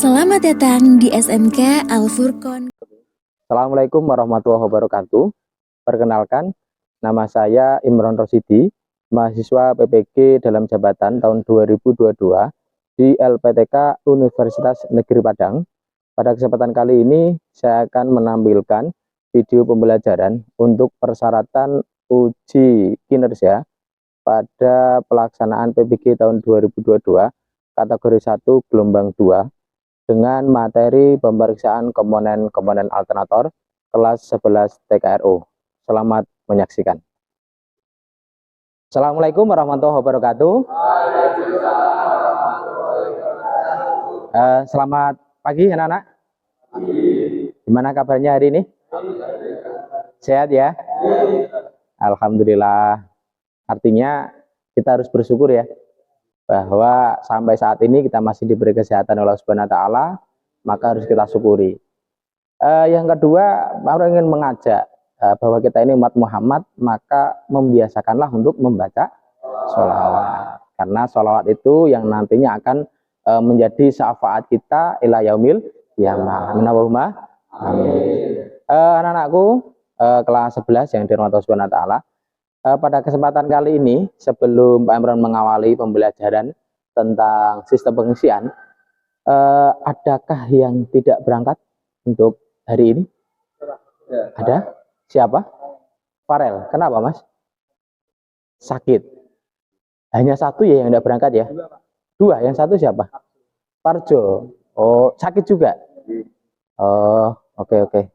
Selamat datang di SMK Al-Furqon. Assalamualaikum warahmatullahi wabarakatuh. Perkenalkan, nama saya Imron Rosidi, mahasiswa PPG dalam jabatan tahun 2022 di LPTK Universitas Negeri Padang. Pada kesempatan kali ini, saya akan menampilkan video pembelajaran untuk persyaratan uji kinerja pada pelaksanaan PPG tahun 2022 kategori 1 gelombang 2 dengan materi pemeriksaan komponen-komponen alternator kelas 11 TKRO. Selamat menyaksikan. Assalamualaikum warahmatullahi wabarakatuh. Selamat pagi anak-anak. Gimana kabarnya hari ini? Sehat ya? Alhamdulillah. Artinya kita harus bersyukur ya, bahwa sampai saat ini kita masih diberi kesehatan oleh Allah Subhanahu wa Ta'ala, maka harus kita syukuri. Yang kedua, Pak ingin mengajak bahwa kita ini umat Muhammad, maka membiasakanlah untuk membaca sholawat, karena sholawat itu yang nantinya akan menjadi syafaat kita ila yaumil qiyamah. Amin. Anak-anakku kelas 11 yang dirahmati Allah Subhanahu wa Ta'ala, pada kesempatan kali ini, sebelum Pak Imron mengawali pembelajaran tentang sistem pengisian, adakah yang tidak berangkat untuk hari ini? Ada? Siapa? Farel. Kenapa, Mas? Sakit. Hanya satu ya yang tidak berangkat ya? Dua. Yang satu siapa? Parjo. Oh, sakit juga? Oh, oke.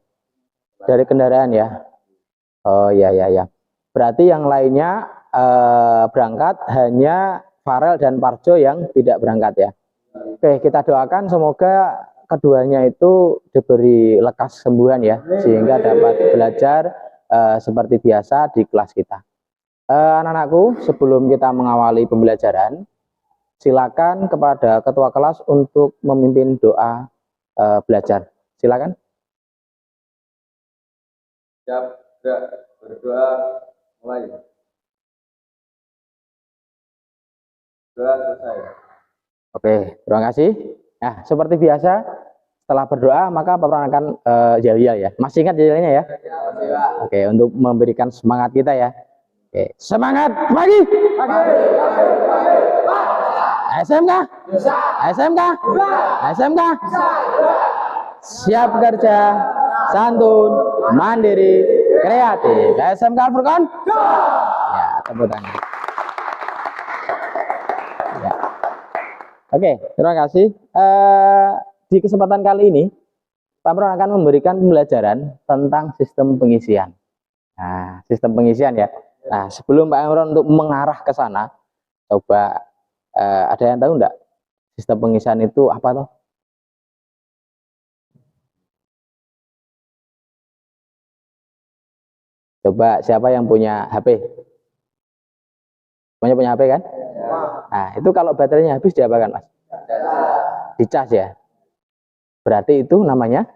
Dari kendaraan ya? Oh, ya. Berarti yang lainnya berangkat, hanya Farel dan Parjo yang tidak berangkat ya. Oke, kita doakan semoga keduanya itu diberi lekas kesembuhan ya, sehingga dapat belajar seperti biasa di kelas kita. Anak-anakku, sebelum kita mengawali pembelajaran, silakan kepada ketua kelas untuk memimpin doa belajar. Silakan. Siap, berdoa. Mulai. Doa selesai. Oke, terima kasih. Nah, seperti biasa, setelah berdoa maka Pak Pran akan jaliyah ya. Masih ingat jaliyahnya ya? Oke, untuk memberikan semangat kita ya. Oke, semangat pagi. SMK. SMK. Siap kerja, santun, mandiri, kreatif. SMK Al-Furqon. Ya, tepuk tangan. Ya. Oke, terima kasih. Di kesempatan kali ini, Pak Pron akan memberikan pembelajaran tentang sistem pengisian. Nah, sistem pengisian ya. Nah, sebelum Pak Pron untuk mengarah ke sana, coba ada yang tahu enggak sistem pengisian itu apa toh? Coba siapa yang punya HP? Semuanya punya HP kan? Nah, itu kalau baterainya habis diapakan, Mas? Dicas ya. Berarti itu namanya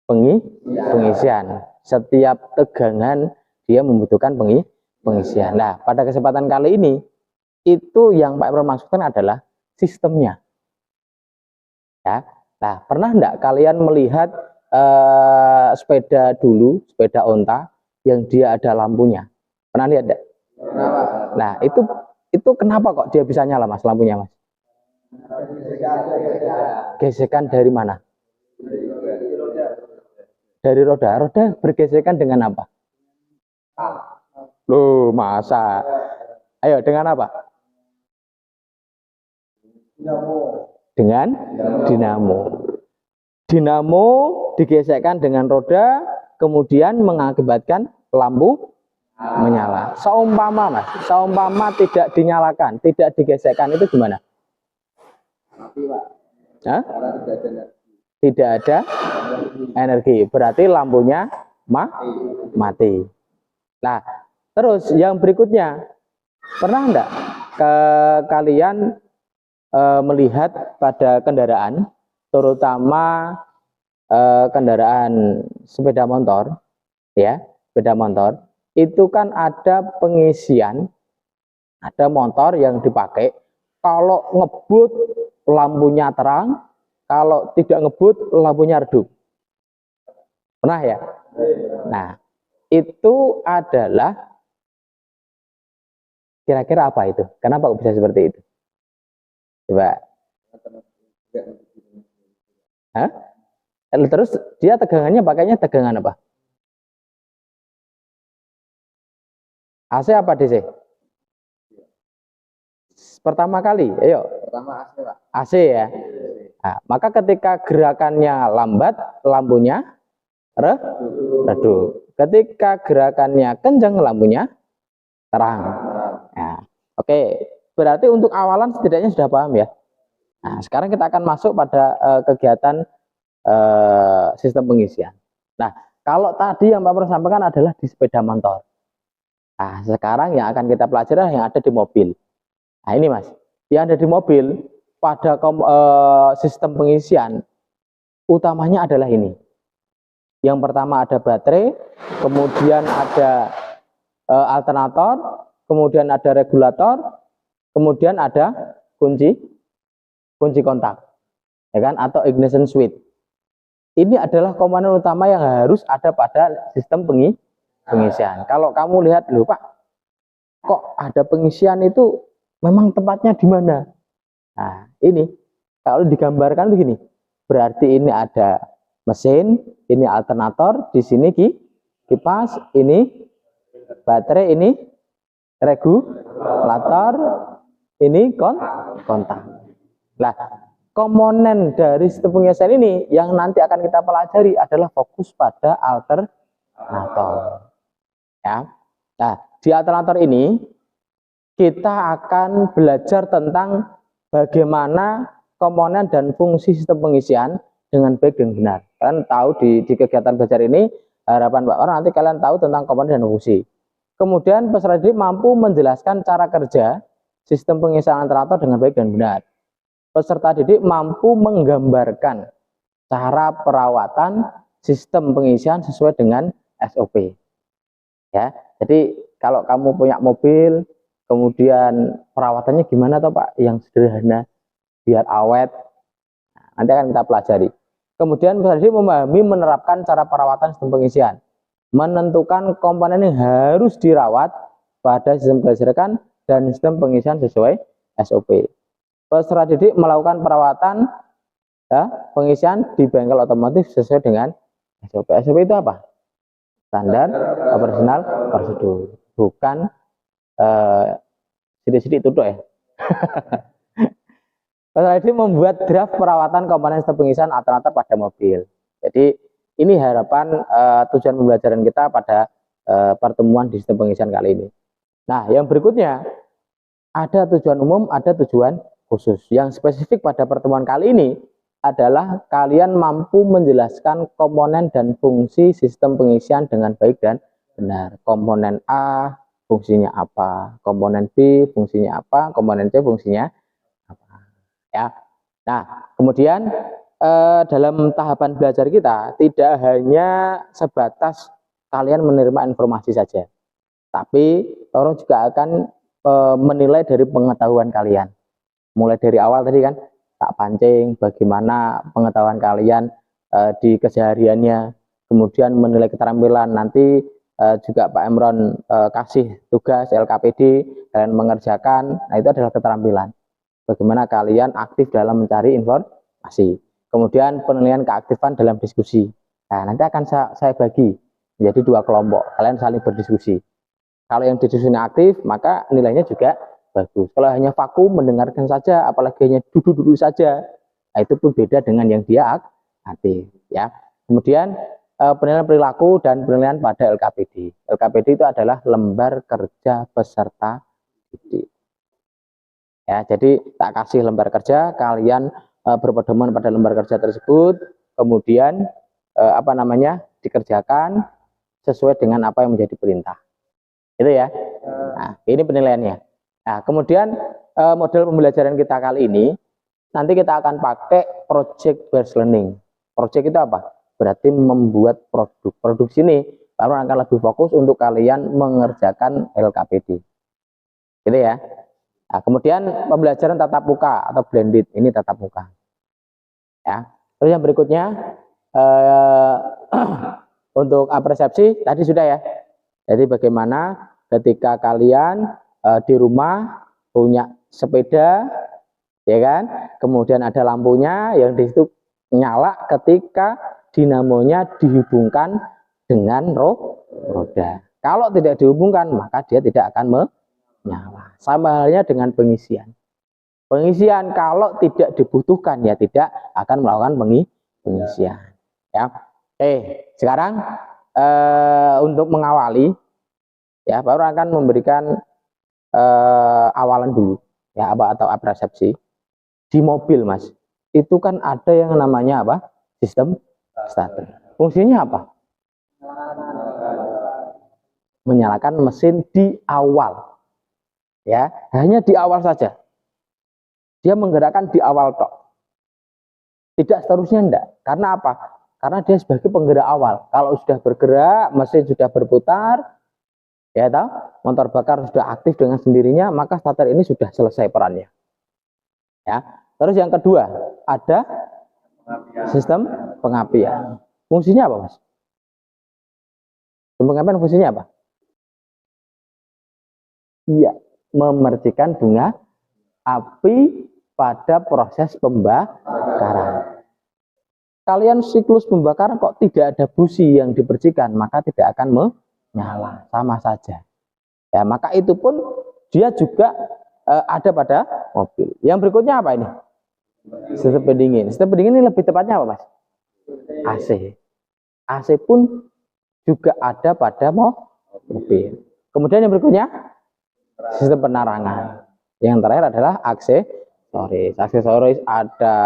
pengisian. Setiap tegangan dia membutuhkan pengisian. Nah, pada kesempatan kali ini itu yang Pak Imron maksudkan adalah sistemnya. Ya. Nah, pernah enggak kalian melihat sepeda dulu, sepeda onta yang dia ada lampunya? Pernah lihat enggak? Nah, itu kenapa kok dia bisa nyala, Mas, lampunya, Mas? Gesekan dari mana? Dari roda. Roda bergesekan dengan apa? Loh, masa? Ayo, dengan apa? Dengan dinamo. Dinamo digesekkan dengan roda, kemudian mengakibatkan lampu menyala. Seumpama, Mas, tidak dinyalakan, tidak digesekkan, itu gimana? Hah? Tidak ada energi, berarti lampunya mati. Nah, terus yang berikutnya, pernah enggak kalian melihat pada kendaraan, terutama kendaraan sepeda motor, ya, sepeda motor, itu kan ada pengisian, ada motor yang dipakai, kalau ngebut lampunya terang, kalau tidak ngebut lampunya redup. Pernah ya? Nah, itu adalah kira-kira apa itu? Kenapa kok bisa seperti itu? Coba. Hah? Terus dia tegangannya pakainya tegangan apa? AC apa DC? Pertama kali, ayo. Pertama AC, Pak. AC ya. Nah, maka ketika gerakannya lambat, lampunya redup. Ketika gerakannya kencang, lampunya terang. Nah, oke. Berarti untuk awalan setidaknya sudah paham ya. Nah, sekarang kita akan masuk pada kegiatan sistem pengisian. Nah, kalau tadi yang Pak Prof sampaikan adalah di sepeda motor. Nah, sekarang yang akan kita pelajari yang ada di mobil. Nah, ini Mas, yang ada di mobil pada sistem pengisian utamanya adalah ini. Yang pertama ada baterai, kemudian ada alternator, kemudian ada regulator, kemudian ada kunci kontak, ya kan, atau ignition switch. Ini adalah komponen utama yang harus ada pada sistem pengisian. Kalau kamu lihat, loh Pak, kok ada pengisian itu memang tempatnya di mana? Nah, ini kalau digambarkan begini, berarti ini ada mesin, ini alternator, di sini kipas, ini baterai, ini regulator, ini kontak. Nah, komponen dari sistem pengisian ini yang nanti akan kita pelajari adalah fokus pada alternator. Ya. Nah, di alternator ini kita akan belajar tentang bagaimana komponen dan fungsi sistem pengisian dengan baik dan benar. Kalian tahu di kegiatan belajar ini, harapan Pak War nanti kalian tahu tentang komponen dan fungsi. Kemudian peserta didik mampu menjelaskan cara kerja sistem pengisian alternator dengan baik dan benar. Peserta didik mampu menggambarkan cara perawatan sistem pengisian sesuai dengan SOP. Ya, jadi kalau kamu punya mobil, kemudian perawatannya gimana toh Pak? Yang sederhana, biar awet. Nanti akan kita pelajari. Kemudian peserta didik memahami menerapkan cara perawatan sistem pengisian, menentukan komponen yang harus dirawat pada sistem kelistrikan dan sistem pengisian sesuai SOP. Peserta didik melakukan perawatan ya, pengisian di bengkel otomotif sesuai dengan SOP. SOP itu apa? Standar operasional prosedur, bukan sidik-sidik tutup ya. Peserta didik membuat draft perawatan komponen sistem pengisian alternator pada mobil. Jadi ini harapan tujuan pembelajaran kita pada pertemuan di sistem pengisian kali ini. Nah, yang berikutnya ada tujuan umum, ada tujuan khusus. Yang spesifik pada pertemuan kali ini adalah kalian mampu menjelaskan komponen dan fungsi sistem pengisian dengan baik dan benar. Komponen A fungsinya apa, komponen B fungsinya apa, komponen C fungsinya apa. Ya. Nah, kemudian dalam tahapan belajar kita tidak hanya sebatas kalian menerima informasi saja, tapi orang juga akan menilai dari pengetahuan kalian. Mulai dari awal tadi kan tak pancing bagaimana pengetahuan kalian di kesehariannya, kemudian menilai keterampilan. Nanti juga Pak Emron kasih tugas LKPD, kalian mengerjakan. Nah, itu adalah keterampilan. Bagaimana kalian aktif dalam mencari informasi. Kemudian penilaian keaktifan dalam diskusi. Nah, nanti akan saya bagi menjadi dua kelompok. Kalian saling berdiskusi. Kalau yang diskusinya aktif, maka nilainya juga bagus. Kalau hanya vakum mendengarkan saja, apalagi hanya duduk-duduk saja, nah itu pun beda dengan yang dia aktif. Ya. Kemudian penilaian perilaku dan penilaian pada LKPD. LKPD itu adalah lembar kerja peserta didik. Ya, jadi tak kasih lembar kerja, kalian berpedoman pada lembar kerja tersebut, kemudian dikerjakan sesuai dengan apa yang menjadi perintah. Itu ya. Nah, ini penilaiannya. Nah, kemudian model pembelajaran kita kali ini nanti kita akan pakai project based learning. Project itu apa? Berarti membuat produk. Produk sini baru akan lebih fokus untuk kalian mengerjakan LKPD. Gitu ya. Nah, kemudian pembelajaran tatap muka atau blended, ini tatap muka. Ya. Terus yang berikutnya untuk apresepsi tadi sudah ya. Jadi bagaimana ketika kalian di rumah punya sepeda, ya kan? Kemudian ada lampunya yang di situ nyala ketika dinamonya dihubungkan dengan roda. Kalau tidak dihubungkan, maka dia tidak akan menyala. Sama halnya dengan pengisian. Pengisian kalau tidak dibutuhkan ya tidak akan melakukan pengisian. Ya. Sekarang untuk mengawali ya baru akan memberikan awalan dulu ya apa atau apresepsi di mobil Mas. Itu kan ada yang namanya apa? Sistem starter. Fungsinya apa? Menyalakan mesin di awal. Ya, hanya di awal saja. Dia menggerakkan di awal tok. Tidak seterusnya enggak. Karena apa? Karena dia sebagai penggerak awal. Kalau sudah bergerak, mesin sudah berputar, ya tahu, motor bakar sudah aktif dengan sendirinya, maka starter ini sudah selesai perannya. Ya. Terus yang kedua, ada sistem pengapian. Fungsinya apa, Mas? Sistem pengapian fungsinya apa? Iya, memercikan bunga api pada proses pembakaran. Kalian siklus pembakaran kok tidak ada busi yang dipercikan, maka tidak akan menyala, sama saja. Ya, maka itu pun dia juga ada pada mobil. Yang berikutnya apa ini? Sistem pendingin. Sistem pendingin ini lebih tepatnya apa, Mas? AC. AC pun juga ada pada mobil. Kemudian yang berikutnya sistem penerangan. Yang terakhir adalah aksesoris. Aksesoris ada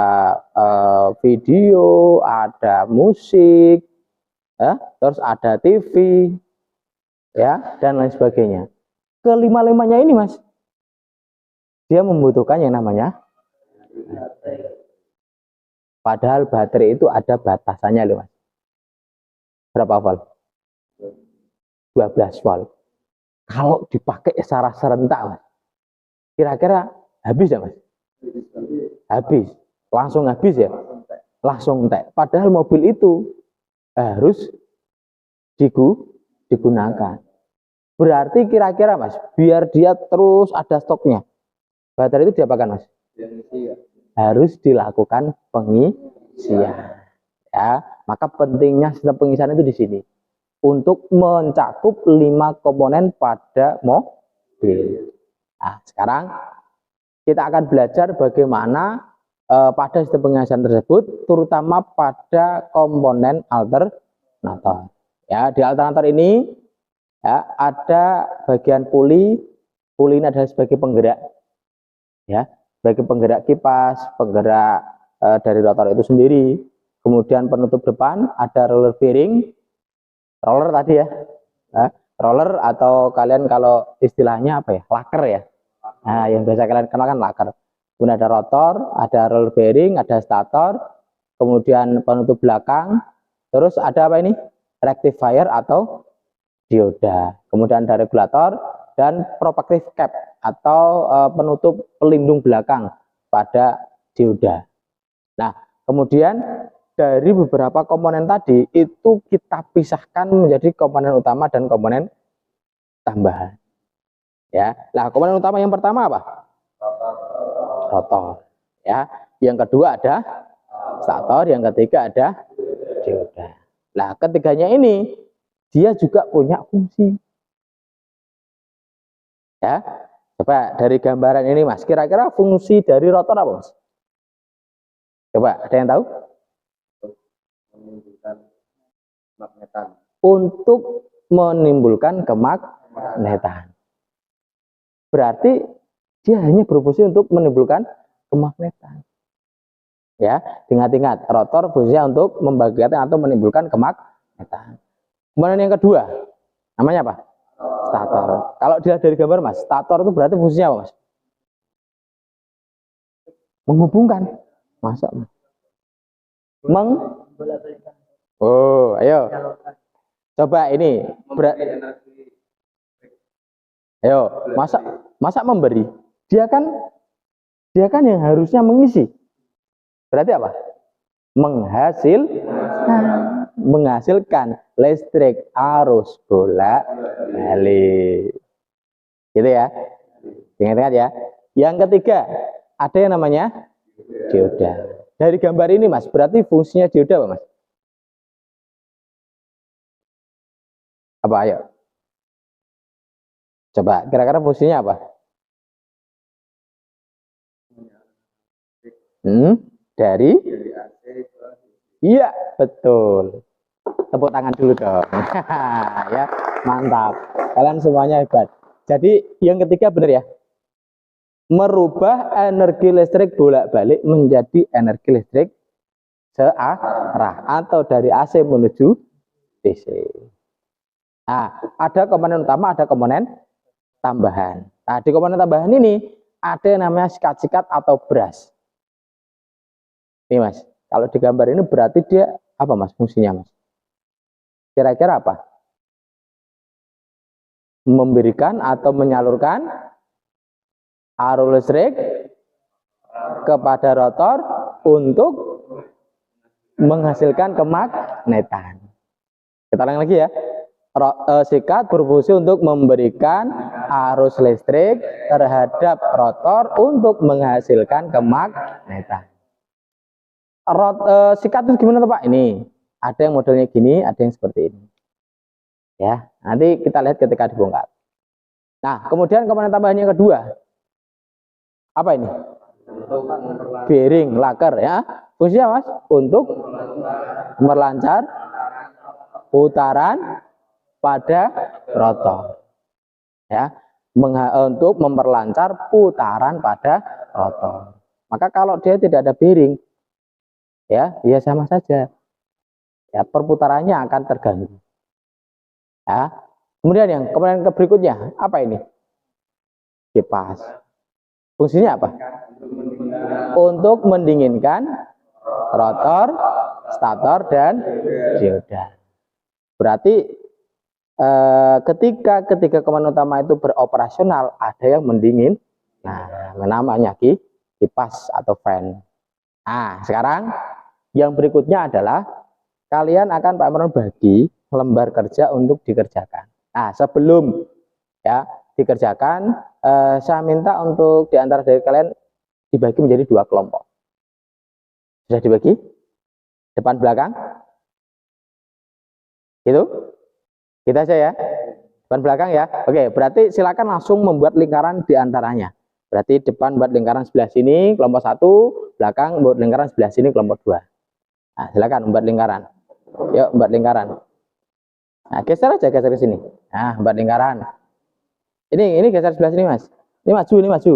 video, ada musik, ya, terus ada TV, ya, dan lain sebagainya. Kelima-limanya ini, Mas, dia membutuhkan yang namanya baterai. Padahal baterai itu ada batasannya loh, Mas. Berapa volt? 12 volt. Kalau dipakai secara serentak, Mas, kira-kira habis ya, Mas? Habis. Langsung habis ya? Langsung entek. Padahal mobil itu harus digunakan. Berarti kira-kira, Mas, biar dia terus ada stoknya, baterai itu diapakan, Mas? Harus dilakukan pengisian. Ya, maka pentingnya sistem pengisian itu di sini untuk mencakup 5 komponen pada mobil. Nah, sekarang kita akan belajar bagaimana pada sistem pengisian tersebut, terutama pada komponen alternator. Ya, di alternator ini ya, ada bagian puli. Puli ini adalah sebagai penggerak, ya, sebagai penggerak kipas, penggerak dari rotor itu sendiri. Kemudian penutup depan ada roller bearing, roller tadi ya, roller atau kalian kalau istilahnya apa ya, laker ya. Nah, yang biasa kalian kenal kan laker. Kemudian ada rotor, ada roller bearing, ada stator, kemudian penutup belakang, terus ada apa ini? Rectifier atau dioda. Kemudian ada regulator dan protective cap atau penutup pelindung belakang pada dioda. Nah, kemudian dari beberapa komponen tadi itu kita pisahkan menjadi komponen utama dan komponen tambahan. Ya, nah komponen utama yang pertama apa? Rotor. Ya, yang kedua ada stator, yang ketiga ada dioda. Nah, ketiganya ini dia juga punya fungsi. Ya, coba dari gambaran ini, Mas, kira-kira fungsi dari rotor apa, Mas? Coba, ada yang tahu? Menimbulkan magnetan. Untuk menimbulkan kemagnetan. Berarti dia hanya berfungsi untuk menimbulkan kemagnetan. Ya, ingat-ingat, rotor fungsinya untuk membagikan atau menimbulkan kemagnetan. Kemudian yang kedua, namanya apa? Stator. Kalau dilihat dari gambar, Mas, stator itu berarti fungsinya apa, Mas? Menghubungkan. Masa, Mas? Oh, ayo. Coba ini. Ayo, masa memberi? Dia kan yang harusnya mengisi. Berarti apa? menghasilkan listrik arus bolak-balik. Gitu ya. Ingat-ingat ya. Yang ketiga, ada yang namanya dioda. Dari gambar ini Mas, berarti fungsinya dioda apa Mas? Apa ayo? Coba, kira-kira fungsinya apa? Dari? Iya, betul. Tepuk tangan dulu dong. Ya, mantap. Kalian semuanya hebat. Jadi yang ketiga benar ya. Merubah energi listrik bolak-balik menjadi energi listrik searah atau dari AC menuju DC. Nah, ada komponen utama, ada komponen tambahan. Nah, di komponen tambahan ini ada yang namanya sikat-sikat atau brush. Nih Mas, kalau di gambar ini berarti dia apa Mas fungsinya Mas? Kira-kira apa? Memberikan atau menyalurkan arus listrik kepada rotor untuk menghasilkan kemagnetan. Kita ulang lagi ya. Sikat berfungsi untuk memberikan arus listrik terhadap rotor untuk menghasilkan kemagnetan. Sikat itu gimana tuh Pak? Ini ada yang modelnya gini, ada yang seperti ini. Ya, nanti kita lihat ketika dibongkar. Nah, kemudian komponen tambahan yang kedua, apa ini? Bearing, laker ya. Fungsinya Mas untuk memperlancar putaran pada rotor. Ya, untuk memperlancar putaran pada rotor. Maka kalau dia tidak ada bearing, ya sama saja. Ya, perputarannya akan terganggu. Ya. Kemudian yang komponen berikutnya apa ini? Kipas. Fungsinya apa? Untuk mendinginkan rotor, stator, dan dioda. Berarti ketika komponen utama itu beroperasional, ada yang mendingin. Nah, namanya kipas atau fan. Nah, sekarang yang berikutnya adalah kalian akan Pak Imron bagi lembar kerja untuk dikerjakan. Nah, sebelum ya dikerjakan, saya minta untuk diantara dari kalian dibagi menjadi 2 kelompok. Sudah dibagi? Depan belakang? Gitu? Kita aja ya. Depan belakang ya. Oke, berarti silakan langsung membuat lingkaran diantaranya. Berarti depan buat lingkaran sebelah sini kelompok 1, belakang buat lingkaran sebelah sini kelompok 2. Nah, silakan membuat lingkaran. Yuk, membuat lingkaran. Nah, geser aja, geser ke sini. Nah, membuat lingkaran. Ini geser sebelah sini, Mas. Ini maju, ini maju.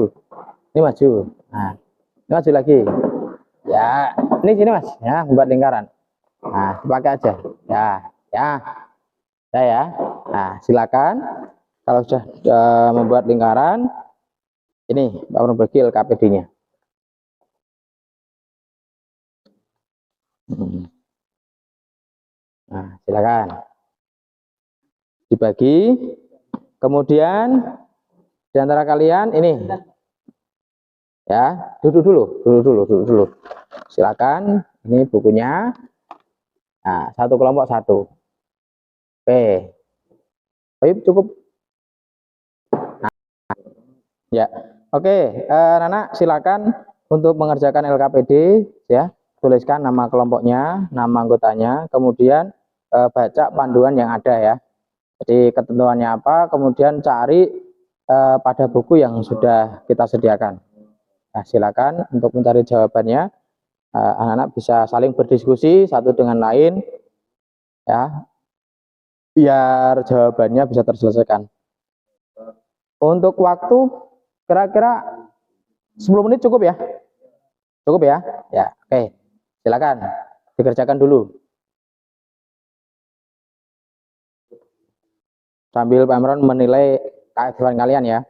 Ini maju. Nah, ini maju lagi. Ya, ini sini, Mas. Ya, membuat lingkaran. Nah, pakai aja. Ya. Ya. Nah, silakan. Kalau sudah membuat lingkaran, ini Pak Imron bagi LKPD-nya. Nah, silakan dibagi. Kemudian di antara kalian ini ya, duduk dulu. Silakan, ini bukunya. Nah, satu kelompok satu. Oke. Baik, cukup. Nah, ya. Oke, Nana silakan untuk mengerjakan LKPD ya. Tuliskan nama kelompoknya, nama anggotanya, kemudian baca panduan yang ada ya. Jadi ketentuannya apa, kemudian cari pada buku yang sudah kita sediakan. Nah, silakan untuk mencari jawabannya. Anak-anak bisa saling berdiskusi satu dengan lain ya, biar jawabannya bisa terselesaikan. Untuk waktu kira-kira 10 menit cukup ya? Cukup ya? Ya, oke. Silakan dikerjakan dulu. Sambil Pak Imron menilai keaktifan kalian ya.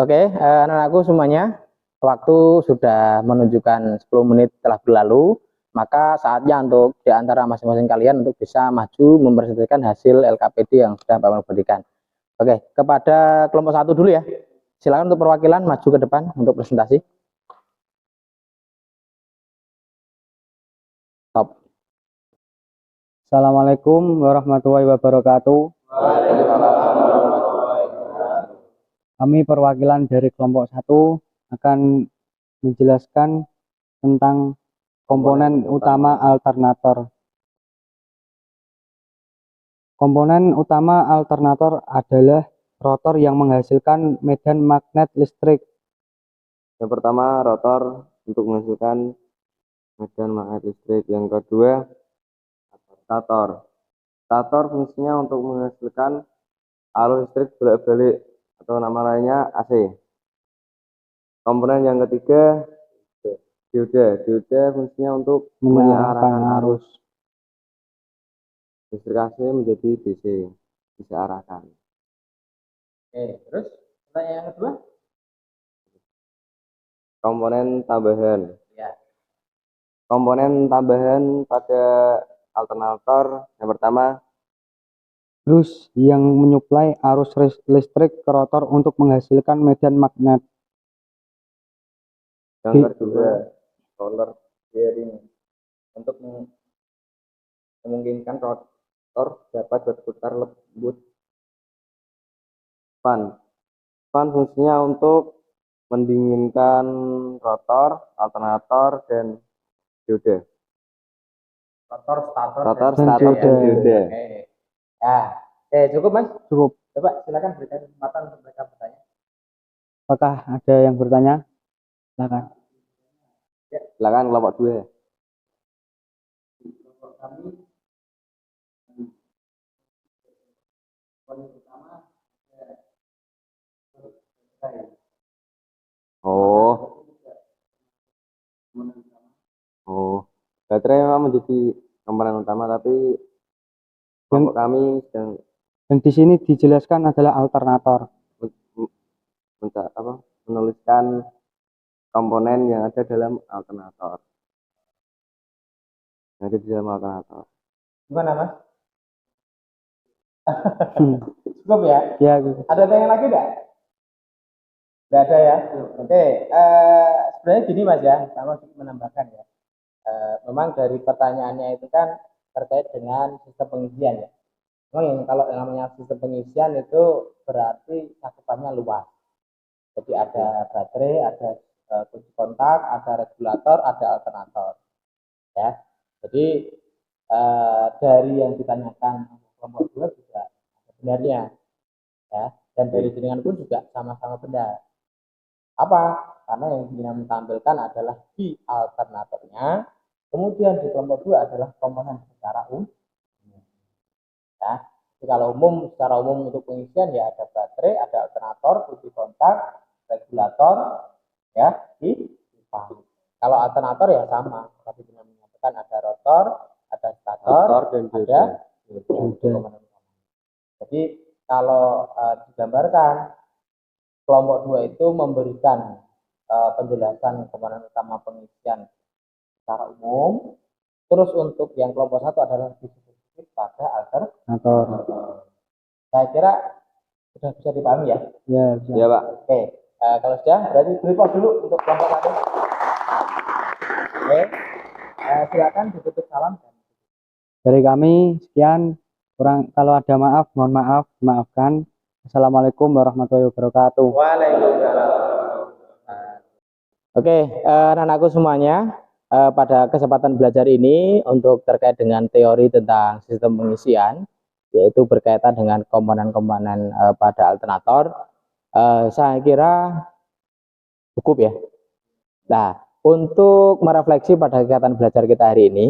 Oke, anak-anakku semuanya, waktu sudah menunjukkan 10 menit telah berlalu, maka saatnya untuk di antara masing-masing kalian untuk bisa maju mempresentasikan hasil LKPD yang sudah Bapak berikan. Oke, kepada kelompok 1 dulu ya. Silakan untuk perwakilan maju ke depan untuk presentasi. Top. Assalamualaikum warahmatullahi wabarakatuh. Kami perwakilan dari kelompok 1 akan menjelaskan tentang komponen utama alternator. Komponen utama alternator adalah rotor yang menghasilkan medan magnet listrik. Yang pertama, rotor untuk menghasilkan medan magnet listrik. Yang kedua, stator. Stator fungsinya untuk menghasilkan arus listrik bolak-balik atau nama lainnya AC. Komponen yang ketiga, dioda. Dioda fungsinya untuk mengarahkan arus listrik AC menjadi DC, bisa arahkan. Oke, terus pertanyaan yang kedua? Komponen tambahan. Ya. Komponen tambahan pada alternator yang pertama, Terus yang menyuplai arus listrik ke rotor untuk menghasilkan medan magnet. yang kedua, roller bearing untuk memungkinkan rotor dapat berputar lembut. Fan fungsinya untuk mendinginkan rotor, alternator, dan dioda. Rotor, stator, Rotor, dan stator, dan dioda. dioda. Oke. Ya. Oke, cukup Mas? Cukup. Coba silakan berikan kesempatan untuk mereka bertanya. Apakah ada yang bertanya? Silakan. Silakan kelompok 2. Baterai memang menjadi komponen utama, tapi kelompok kami sedang Yang di sini dijelaskan adalah alternator. menuliskan komponen yang ada dalam alternator. Yang ada di dalam alternator. Gimana Mas? Cukup ya? Ya, gitu. Ada yang lagi enggak? Enggak ada ya? Oke, sebenarnya gini Mas ya, sama sedikit menambahkan ya. Memang dari pertanyaannya itu kan terkait dengan sistem pengisian ya. Memang yang kalau yang namanya sistem pengisian itu berarti cakupannya luas. Jadi ada baterai, ada kunci kontak, ada regulator, ada alternator. Ya. Jadi dari yang ditanyakan kelompok 2 juga sebenarnya ya, dan dari jaringan pun juga sama-sama benar. Apa? Karena yang ingin tampilkan adalah di alternatornya, kemudian di kelompok 2 adalah komponen secara umum. Ya. Jadi kalau secara umum untuk pengisian ya ada baterai, ada alternator, kunci kontak, regulator, ya di depan. Kalau alternator ya sama, tadi dengan menyatakan ada rotor, ada stator, dan ada dioda. Jadi kalau digambarkan kelompok 2 itu memberikan penjelasan komponen utama pengisian secara umum. Terus untuk yang kelompok 1 adalah lebih spesifik pada alternator. Saya kira sudah bisa dipahami ya? Ya, bisa. Ya, Pak. Oke, kalau sudah berarti beri pause dulu untuk kelompok 1. Oke, silakan ditutup salam. Dari kami sekian, kalau ada maaf mohon maaf, maafkan. Assalamualaikum warahmatullahi wabarakatuh. Waalaikumsalam. Oke, anak-anakku semuanya, pada kesempatan belajar ini untuk terkait dengan teori tentang sistem pengisian, yaitu berkaitan dengan komponen-komponen pada alternator, saya kira cukup ya. Nah, untuk merefleksi pada kegiatan belajar kita hari ini,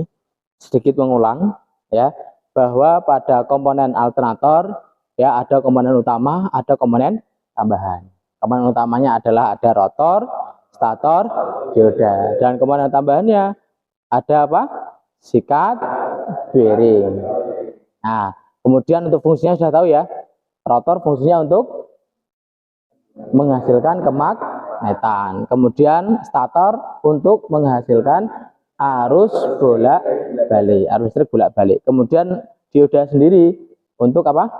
sedikit mengulang ya, bahwa pada komponen alternator ya ada komponen utama, ada komponen tambahan. Komponen utamanya adalah ada rotor, stator, dioda, dan komponen tambahannya ada apa? sikat, bearing. Nah, kemudian untuk fungsinya sudah tahu ya. Rotor fungsinya untuk menghasilkan kemagnetan. Kemudian stator untuk menghasilkan arus bolak-balik, arus listrik bolak-balik. Kemudian dioda sendiri untuk apa?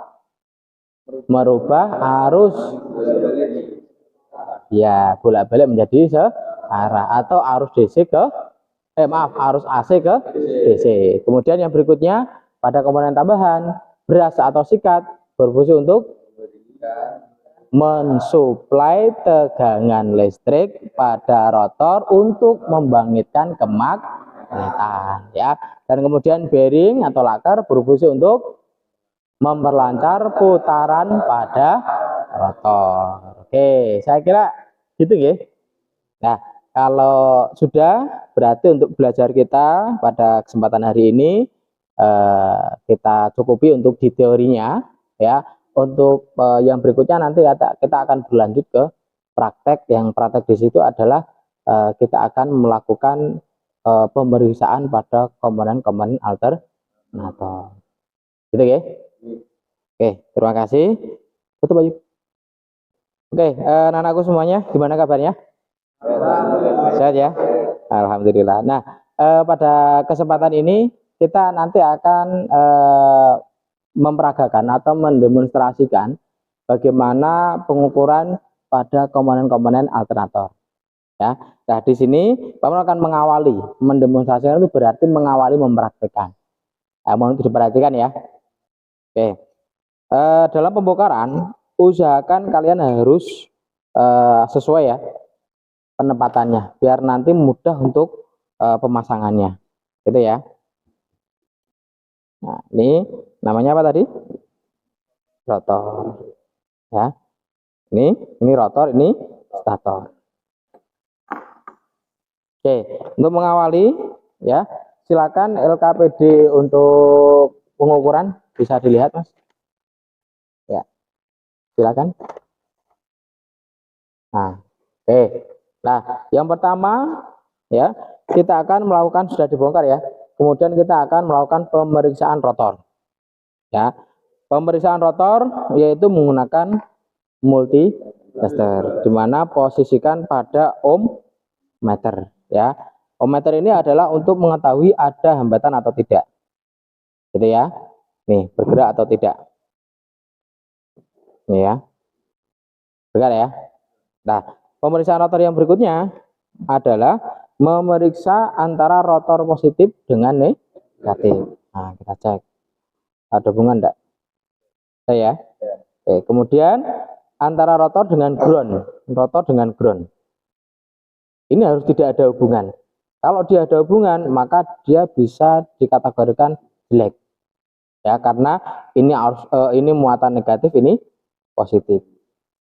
Merubah arus ya bolak-balik menjadi searah atau arus DC ke arus AC ke DC. Kemudian yang berikutnya pada komponen tambahan beras atau sikat berfungsi untuk mensuplai tegangan listrik pada rotor untuk membangkitkan kemagnetan ya. Dan kemudian bearing atau lakar berfungsi untuk memperlancar putaran pada rotor. Oke, saya kira gitu ya. Nah, kalau sudah berarti untuk belajar kita pada kesempatan hari ini kita cukupi untuk di teorinya ya. Untuk yang berikutnya nanti kita akan berlanjut ke praktek. Yang praktek di situ adalah kita akan melakukan pemeriksaan pada komponen-komponen alternator. Gitu ya. Oke, terima kasih. Tutup aja. Oke, anak-anakku semuanya, gimana kabarnya? Sehat ya? Alhamdulillah. Nah, pada kesempatan ini kita nanti akan memperagakan atau mendemonstrasikan bagaimana pengukuran pada komponen-komponen alternator. Ya, nah di sini Pak Mun akan mengawali, mendemonstrasikan itu berarti mengawali mempraktekkan. Mohon diperhatikan ya. Oke. Dalam pembongkaran usahakan kalian harus sesuai ya penempatannya biar nanti mudah untuk pemasangannya gitu ya. Nah, ini namanya apa tadi? Rotor ya. Ini rotor, ini stator. Oke, untuk mengawali ya silakan LKPD untuk pengukuran bisa dilihat Mas. Silakan. Nah, oke. Nah, yang pertama ya, kita akan melakukan sudah dibongkar ya. Kemudian kita akan melakukan pemeriksaan rotor. Ya. Pemeriksaan rotor yaitu menggunakan multi tester di mana posisikan pada ohmmeter ya. Ohmmeter ini adalah untuk mengetahui ada hambatan atau tidak. Gitu ya. Nih, bergerak atau tidak. Ini ya, benar ya. Nah, pemeriksaan rotor yang berikutnya adalah memeriksa antara rotor positif dengan negatif. Nah, kita cek ada hubungan enggak? Ya. Oke, kemudian antara rotor dengan ground. Ini harus tidak ada hubungan. Kalau dia ada hubungan, maka dia bisa dikategorikan jelek. Ya, karena ini muatan negatif, ini positif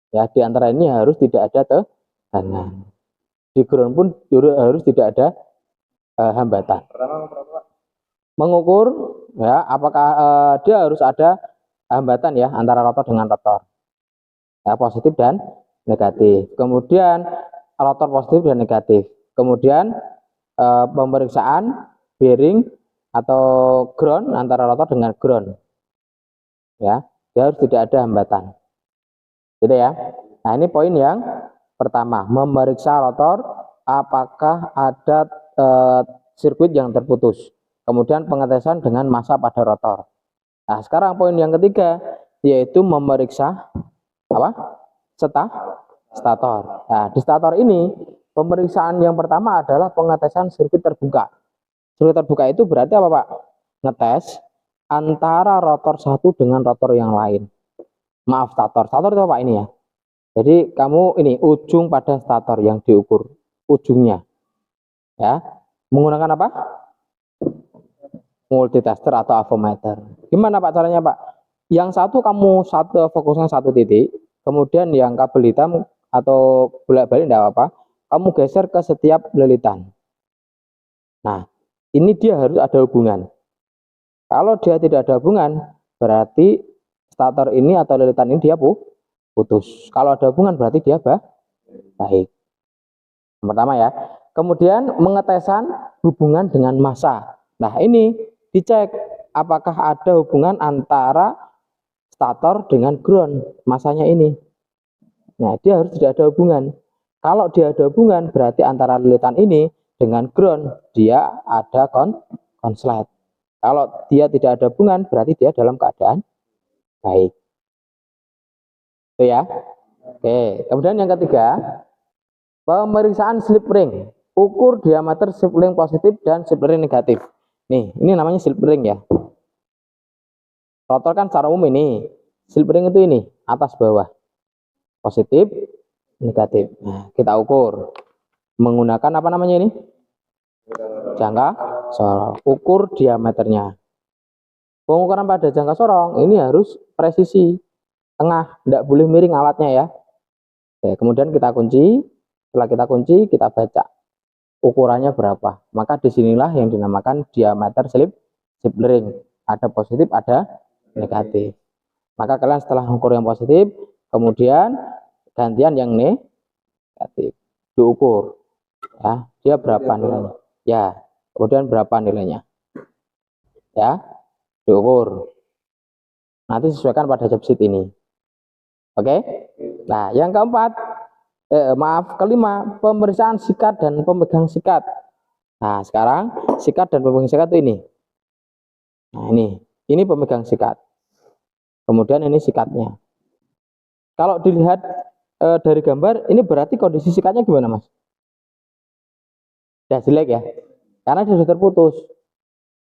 ya. Di antara ini harus tidak ada tekanan. Di ground pun harus tidak ada hambatan. Mengukur ya apakah dia harus ada hambatan ya antara rotor dengan rotor ya, positif dan negatif. Kemudian rotor positif dan negatif. Kemudian pemeriksaan bearing atau ground antara rotor dengan ground ya, dia harus tidak ada hambatan. Gitu ya. Nah, ini poin yang pertama, memeriksa rotor apakah ada sirkuit yang terputus. Kemudian pengetesan dengan massa pada rotor. Nah, sekarang poin yang ketiga yaitu memeriksa apa? Stator. Nah, di stator ini pemeriksaan yang pertama adalah pengetesan sirkuit terbuka. Sirkuit terbuka itu berarti apa, Pak? Ngetes antara rotor satu dengan rotor yang lain. Maaf, stator itu apa ini ya? Jadi kamu ini ujung pada stator yang diukur ujungnya ya, menggunakan apa? Multitester atau avometer. Gimana Pak caranya Pak? Yang satu kamu fokuskan satu titik, kemudian yang kabel hitam atau bolak-balik tidak apa-apa, kamu geser ke setiap lilitan. Nah, ini dia harus ada hubungan. Kalau dia tidak ada hubungan, berarti stator ini atau lilitan ini dia putus. Kalau ada hubungan berarti dia baik. Yang pertama ya. Kemudian mengetesan hubungan dengan massa. Nah, ini dicek apakah ada hubungan antara stator dengan ground masanya ini. Nah, dia harus tidak ada hubungan. Kalau dia ada hubungan, berarti antara lilitan ini dengan ground dia ada konslet. Kalau dia tidak ada hubungan, berarti dia dalam keadaan baik. Itu ya. Oke, kemudian yang ketiga, pemeriksaan slip ring. Ukur diameter slip ring positif dan slip ring negatif. Nih, ini namanya slip ring ya. Rotor kan secara umum ini, slip ring itu ini, atas bawah. Positif, negatif. Nah, kita ukur menggunakan apa namanya ini? Jangka sorong. Ukur diameternya. Pengukuran pada jangka sorong ini harus presisi, tengah, tidak boleh miring alatnya ya. Oke, kemudian kita kunci. Setelah kita kunci, kita baca ukurannya berapa. Maka disinilah yang dinamakan diameter slip ring. Ada positif, ada negatif. Maka kalian setelah ukur yang positif, kemudian gantian yang negatif diukur. Ya, dia berapa nilainya? Ya, kemudian berapa nilainya? Ya, diukur. Nanti sesuaikan pada job sheet ini. Oke. Nah, yang keempat, kelima, pemeriksaan sikat dan pemegang sikat. Nah, sekarang sikat dan pemegang sikat itu ini. Nah, ini pemegang sikat. Kemudian ini sikatnya. Kalau dilihat dari gambar, ini berarti kondisi sikatnya gimana, Mas? Ya jelek ya, karena dia sudah terputus.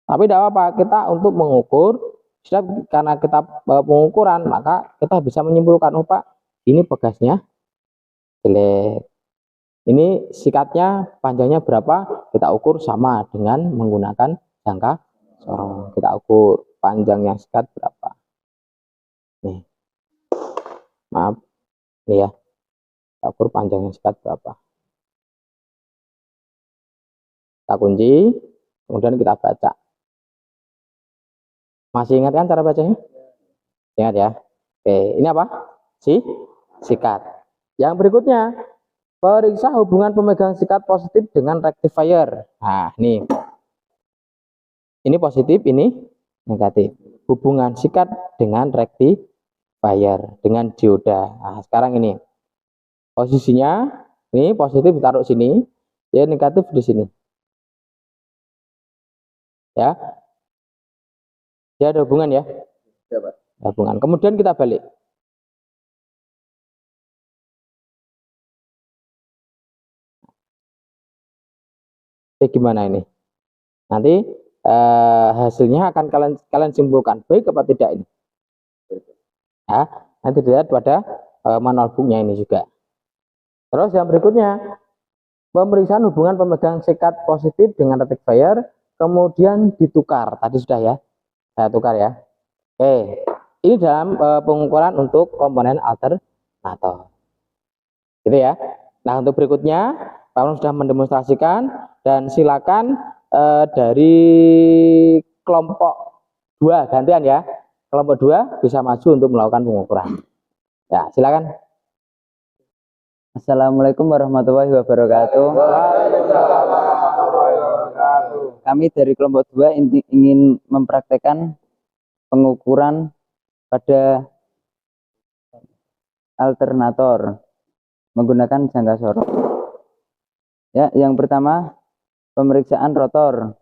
Tapi tidak apa-apa, kita untuk mengukur, karena kita pengukuran, maka kita bisa menyimpulkan, oh Pak, ini pegasnya jelek. Ini sikatnya panjangnya berapa, kita ukur sama dengan menggunakan jangka sorong. Kita ukur panjangnya sikat berapa. Nih, maaf, nih ya, kita ukur panjangnya sikat berapa. Kita kunci, kemudian kita baca. Masih ingat kan cara bacanya? Ingat ya. Oke, ini apa? Sikat. Yang berikutnya, periksa hubungan pemegang sikat positif dengan rectifier. Nah, nih. Ini positif, ini negatif. Hubungan sikat dengan rectifier, dengan dioda. Nah, sekarang ini. Posisinya, ini positif ditaruh sini, ya negatif di sini. Ya. Ya ada hubungan ya? Hubungan. Kemudian kita balik. Gimana ini? Nanti hasilnya akan kalian simpulkan baik apa tidak ini. Ya, nanti dilihat pada manual booknya ini juga. Terus yang berikutnya, pemeriksaan hubungan pemegang sikat positif dengan rectifier, kemudian ditukar. Tadi sudah ya, saya tukar ya. Oke, ini dalam pengukuran untuk komponen alternator. Gitu ya. Nah, untuk berikutnya, Pak sudah mendemonstrasikan dan silakan dari kelompok 2 gantian ya. Kelompok 2 bisa maju untuk melakukan pengukuran. Ya, silakan. Assalamualaikum warahmatullahi wabarakatuh. Kami dari kelompok 2 ingin mempraktekkan pengukuran pada alternator menggunakan jangka sorong. Ya, yang pertama pemeriksaan rotor.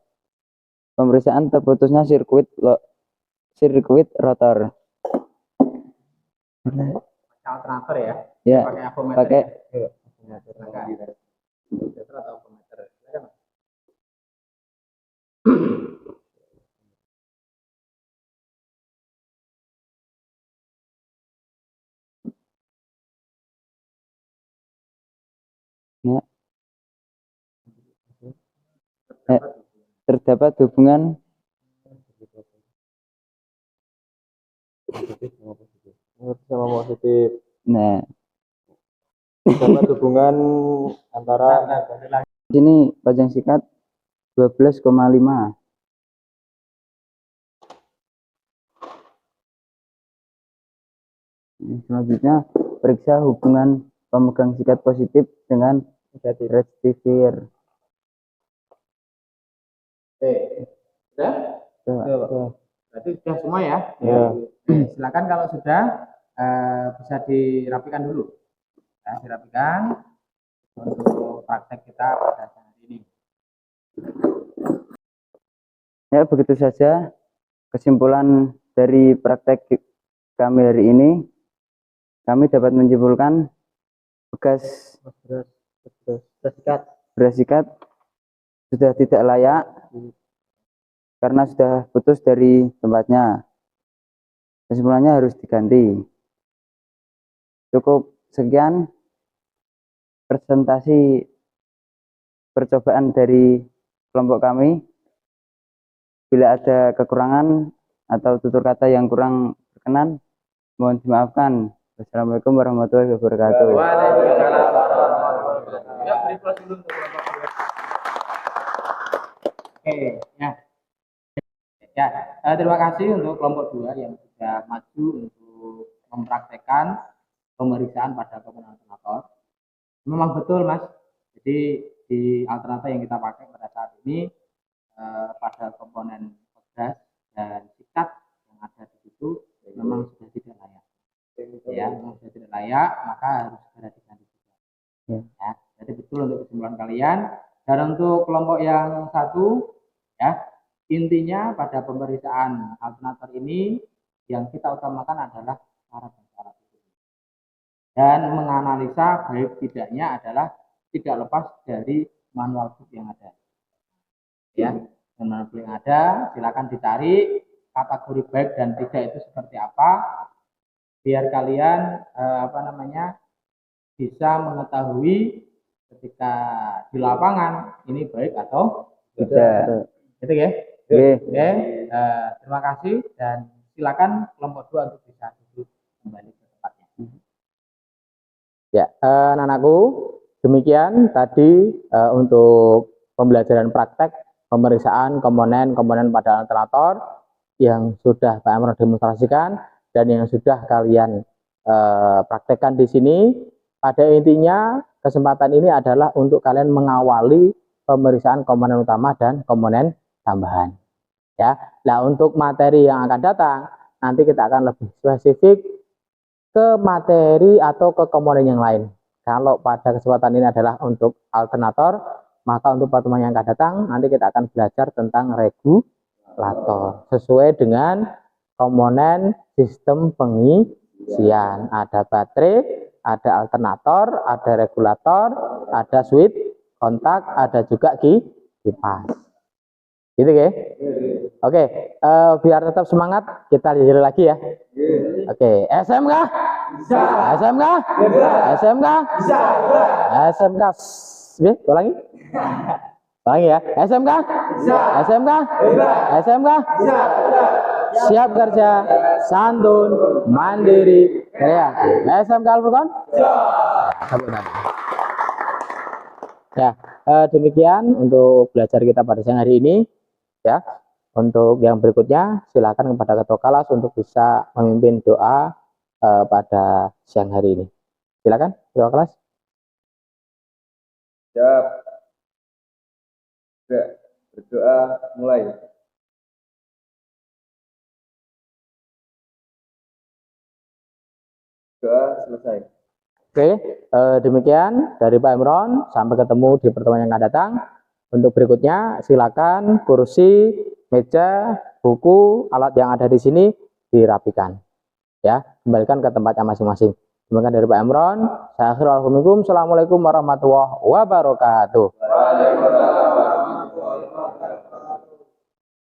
Pemeriksaan terputusnya sirkuit rotor. Alternator ya. Ya, pakai ya. Terdapat hubungan Sama positif. nah Terdapat hubungan antara sini panjang sikat 12,5. Selanjutnya periksa hubungan pemegang sikat positif dengan rectifier. Sudah? Tuh. Berarti sudah semua ya? Ya. Silakan kalau sudah bisa dirapikan dulu. Ya, dirapikan untuk praktek kita pada saat ini. Ya, begitu saja kesimpulan dari praktek kami hari ini. Kami dapat menyimpulkan bekas beras ikat sudah tidak layak karena sudah putus dari tempatnya. Kesimpulannya harus diganti. Cukup sekian presentasi percobaan dari kelompok kami. Bila ada kekurangan atau tutur kata yang kurang berkenan, mohon dimaafkan. Wassalamualaikum warahmatullahi wabarakatuh. Waalaikumsalam warahmatullahi wabarakatuh. Ya, beri plus dulu untuk kelompok dua. Oke, ya. Ya, terima kasih untuk kelompok 2 yang sudah maju untuk mempraktekkan pemeriksaan pada komponen alternator. Memang betul, Mas. Jadi di alternator yang kita pakai pada saat ini pada komponen gas dan sikat yang ada di situ memang sudah tidak layak. Ya, memang sudah tidak layak, maka harus segera diganti juga. Ya, jadi betul untuk kesimpulan kalian. Dan untuk kelompok yang satu, ya, intinya pada pemeriksaan alternator ini yang kita utamakan adalah syarat dan menganalisa baik tidaknya adalah tidak lepas dari manual book yang ada. Ya, manual book yang ada, silakan dicari kategori baik dan tidak itu seperti apa, biar kalian bisa mengetahui ketika di lapangan ini baik atau tidak. Gitu ya. Oke, terima kasih dan silakan kelompok 2 untuk bisa duduk kembali ke tempatnya. Ya, anak-anakku, demikian tadi untuk pembelajaran praktek pemeriksaan komponen-komponen pada alternator yang sudah Pak Emron demonstrasikan dan yang sudah kalian praktekkan di sini. Pada intinya kesempatan ini adalah untuk kalian mengawali pemeriksaan komponen utama dan komponen tambahan. Ya, nah untuk materi yang akan datang nanti kita akan lebih spesifik ke materi atau ke komponen yang lain. Kalau pada kesempatan ini adalah untuk alternator, maka untuk pertemuan yang akan datang nanti kita akan belajar tentang regulator sesuai dengan komponen sistem pengisian. Ada baterai, ada alternator, ada regulator, ada switch kontak, ada juga kipas. Gitu ya. Oke, biar tetap semangat kita lihat lagi ya. Oke, SMK? Bisa. SMK? Bisa. SMK? Bisa. SMK? Ulangi. Ulangi ya. SMK? Bisa. SMK? Bisa. SMK? Bisa. Siap kerja, santun, mandiri, kreatif. SMK Al-Furqon? Bisa. Ya, demikian untuk belajar kita pada siang hari ini. Ya, untuk yang berikutnya silakan kepada ketua kelas untuk bisa memimpin doa pada siang hari ini. Silakan ketua kelas. Siap. Berdoa mulai. Doa selesai. Oke, demikian dari Pak Emron. Sampai ketemu di pertemuan yang akan datang. Untuk berikutnya, silakan kursi, meja, buku, alat yang ada di sini dirapikan. Ya, kembalikan ke tempatnya masing-masing. Demikian dari Pak Emron. Saya akhirul alaikum. Assalamualaikum warahmatullahi wabarakatuh. Waalaikumsalam.